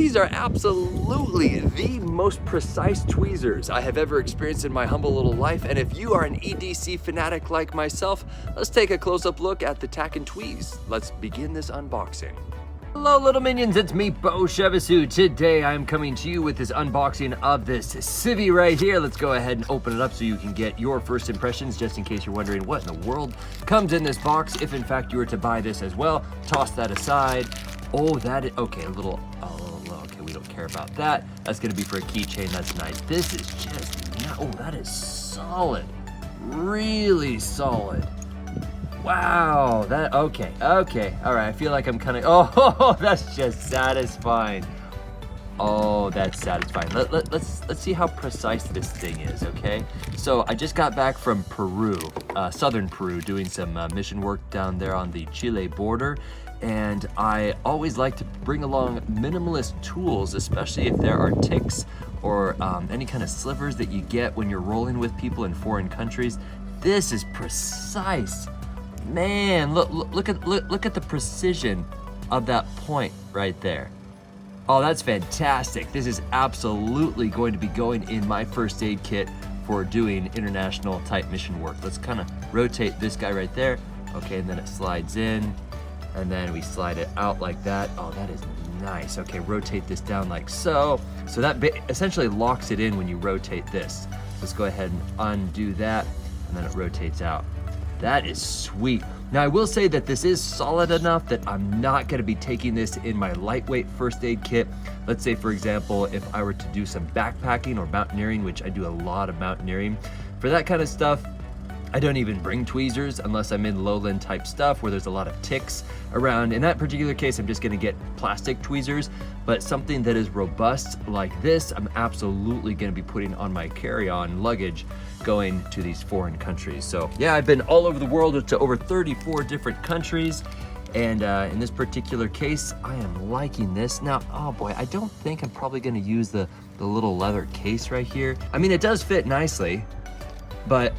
These are absolutely the most precise tweezers I have ever experienced in my humble little life, and if you are an EDC fanatic like myself, let's take a close-up look at the Tack and Tweez. Let's begin this unboxing. Hello little minions, it's me, Bo Chevasu. Today I'm coming to you with this unboxing of this CIVIVI right here. Let's go ahead and open it up so you can get your first impressions, just in case you're wondering what in the world comes in this box. If in fact you were to buy this as well, toss that aside. Oh, that is, okay, okay, we don't care about that. That's gonna be for a keychain, that's nice. This is just, oh, that is solid, really solid. Wow, okay, all right, I feel like I'm kind of, oh, that's just satisfying. Oh, that's satisfying. Let's see how precise this thing is, okay? So I just got back from Peru, southern Peru, doing some mission work down there on the Chile border, and I always like to bring along minimalist tools, especially if there are ticks or any kind of slivers that you get when you're rolling with people in foreign countries. This is precise. Man, look at the precision of that point right there. Oh, that's fantastic. This is absolutely going to be going in my first aid kit for doing international type mission work. Let's kind of rotate this guy right there. Okay, and then it slides in, and then we slide it out like that. Oh, that is nice. Okay, rotate this down like so. So that essentially locks it in when you rotate this. Let's go ahead and undo that, and then it rotates out. That is sweet. Now I will say that this is solid enough that I'm not gonna be taking this in my lightweight first aid kit. Let's say, for example, if I were to do some backpacking or mountaineering, which I do a lot of mountaineering. For that kind of stuff, I don't even bring tweezers unless I'm in lowland type stuff where there's a lot of ticks around. In that particular case, I'm just gonna get plastic tweezers, but something that is robust like this, I'm absolutely gonna be putting on my carry-on luggage going to these foreign countries. So yeah, I've been all over the world to over 34 different countries. And in this particular case, I am liking this. Now, oh boy, I don't think I'm probably gonna use the little leather case right here. I mean, it does fit nicely, but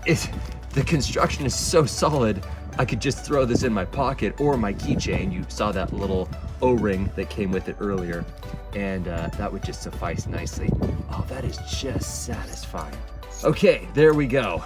the construction is so solid, I could just throw this in my pocket or my keychain. You saw that little O-ring that came with it earlier, and that would just suffice nicely. Oh, that is just satisfying. Okay, there we go.